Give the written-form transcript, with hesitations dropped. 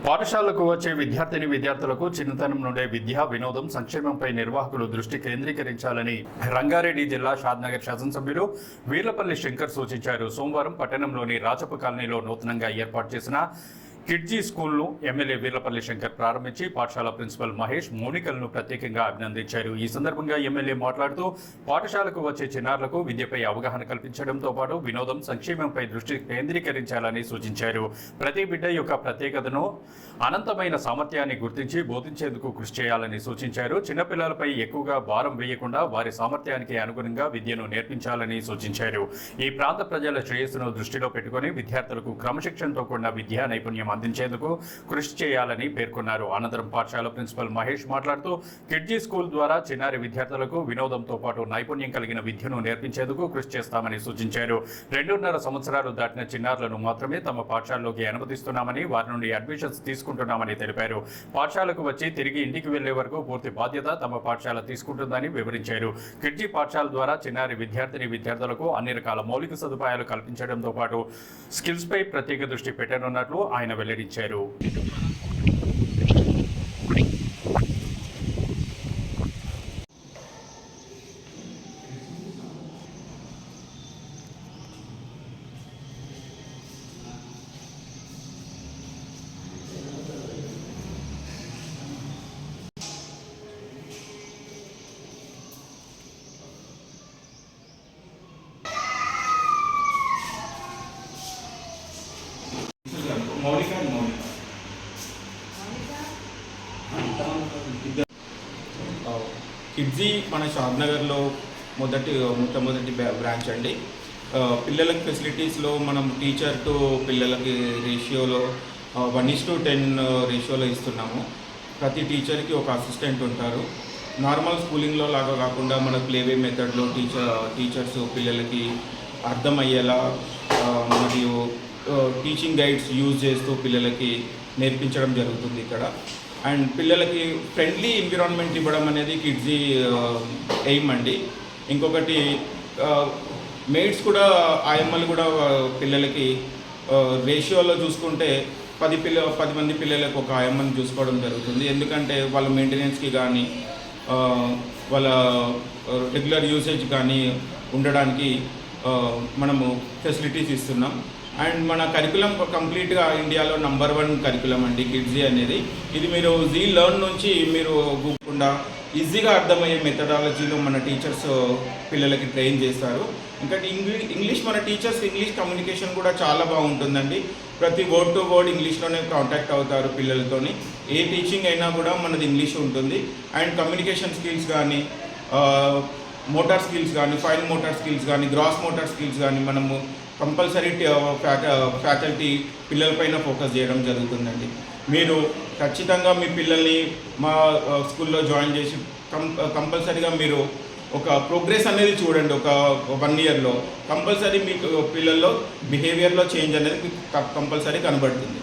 పాఠశాలకు వచ్చే విద్యార్థులకు చిన్నతనం నుండే విద్యా వినోదం సంక్షేమంపై నిర్వాహకులు దృష్టి కేంద్రీకరించాలని రంగారెడ్డి జిల్లా షాద్నగర్ శాసనసభ్యులు వీర్లపల్లి శంకర్ సూచించారు. సోమవారం పట్టణంలోని రాజప్ప కాలనీలో నూతనంగా ఏర్పాటు చేసిన కిడ్జీ స్కూల్ను ఎమ్మెల్యే వీర్లపల్లి శంకర్ ప్రారంభించి పాఠశాల ప్రిన్సిపల్ మహేష్ మోనికలను ప్రత్యేకంగా అభినందించారు. ఈ సందర్భంగా ఎమ్మెల్యే మాట్లాడుతూ పాఠశాలకు వచ్చే చిన్నారులకు విద్యపై అవగాహన కల్పించడంతో పాటు వినోదం సంక్షేమంపై దృష్టి కేంద్రీకరించాలని సూచించారు. ప్రతి బిడ్డ యొక్క ప్రత్యేకతను అనంతమైన సామర్థ్యాన్ని గుర్తించి బోధించేందుకు కృషి చేయాలని సూచించారు. చిన్నపిల్లలపై ఎక్కువగా భారం వేయకుండా వారి సామర్థ్యానికి అనుగుణంగా విద్యను నేర్పించాలని సూచించారు. ఈ ప్రాంత ప్రజల శ్రేయస్సును దృష్టిలో పెట్టుకుని విద్యార్థులకు క్రమశిక్షణతో కూడిన విద్యా నైపుణ్యం అందించేందుకు కృషి చేయాలని పేర్కొన్నారు. అనంతరం పాఠశాల ప్రిన్సిపల్ మహేష్ మాట్లాడుతూ కిడ్జీ స్కూల్ ద్వారా చిన్నారి విద్యార్థులకు వినోదంతో పాటు నైపుణ్యం కలిగిన విద్యను నేర్పించేందుకు కృషి చేస్తామని సూచించారు. 2.5 సంవత్సరాలు దాటిన చిన్నారులను మాత్రమే తమ పాఠశాలలోకి అనుమతిస్తున్నామని, వారి నుండి అడ్మిషన్స్ తీసుకుంటున్నామని తెలిపారు. పాఠశాలకు వచ్చి తిరిగి ఇంటికి వెళ్లే వరకు పూర్తి బాధ్యత తమ పాఠశాల తీసుకుంటుందని వివరించారు. కిడ్జీ పాఠశాల ద్వారా చిన్నారి విద్యార్థులకు అన్ని రకాల మౌలిక సదుపాయాలు కల్పించడంతో పాటు స్కిల్స్ పై ప్రత్యేక దృష్టి పెట్టనున్నట్లు ఆయన వెల్లడించారు. కిడ్జీ మన షాద్నగర్లో మొట్టమొదటి బ్రాంచ్ అండి. పిల్లలకి ఫెసిలిటీస్లో మనం టీచర్ టు పిల్లలకి రేషియోలో 1:10 రేషియోలో ఇస్తున్నాము. ప్రతి టీచర్కి ఒక అసిస్టెంట్ ఉంటారు. నార్మల్ స్కూలింగ్లో లాగా కాకుండా మన ప్లేవే మెథడ్లో టీచర్స్ పిల్లలకి అర్థమయ్యేలా మరియు టీచింగ్ గైడ్స్ యూజ్ చేస్తూ పిల్లలకి నేర్పించడం జరుగుతుంది ఇక్కడ. అండ్ పిల్లలకి ఫ్రెండ్లీ ఎన్విరాన్మెంట్ ఇవ్వడం అనేది కిడ్జీ ఎయిమ్ అండి. ఇంకొకటి మేడ్స్ కూడా ఆయమ్మలు కూడా పిల్లలకి రేషియోలో చూసుకుంటే 10 మంది పిల్లలకు ఒక ఆయమ్మని చూసుకోవడం జరుగుతుంది. ఎందుకంటే వాళ్ళ మెయింటెనెన్స్కి కానీ వాళ్ళ రెగ్యులర్ యూసేజ్ కానీ ఉండడానికి మనము ఫెసిలిటీస్ ఇస్తున్నాం. అండ్ మన కరికులం కంప్లీట్గా ఇండియాలో నంబర్ 1 కరికులం అండి కిడ్జీ అనేది. ఇది మీరు జీ లెర్న్ నుంచి మీరు గూకుండా ఈజీగా అర్థమయ్యే మెథడాలజీలో మన టీచర్స్ పిల్లలకి ట్రైన్ చేస్తారు. ఇంకా ఇంగ్లీష్ మన టీచర్స్ ఇంగ్లీష్ కమ్యూనికేషన్ కూడా చాలా బాగుంటుందండి. ప్రతి వర్డ్ టు వర్డ్ ఇంగ్లీష్లోనే కాంటాక్ట్ అవుతారు పిల్లలతోని. ఏ టీచింగ్ అయినా కూడా మనది ఇంగ్లీష్ ఉంటుంది. అండ్ కమ్యూనికేషన్ స్కిల్స్ కానీ, మోటార్ స్కిల్స్ కానీ, ఫైన్ మోటార్ స్కిల్స్ కానీ, గ్రాస్ మోటార్ స్కిల్స్ కానీ మనము కంపల్సరీ ఫ్యాకల్టీ పిల్లలపైన ఫోకస్ చేయడం జరుగుతుందండి. మీరు ఖచ్చితంగా మీ పిల్లల్ని మా స్కూల్లో జాయిన్ చేసి కంపల్సరీగా మీరు ఒక ప్రోగ్రెస్ అనేది చూడండి. ఒక 1 ఇయర్లో కంపల్సరీ మీకు పిల్లల్లో బిహేవియర్లో చేంజ్ అనేది కంపల్సరీ కనబడుతుంది.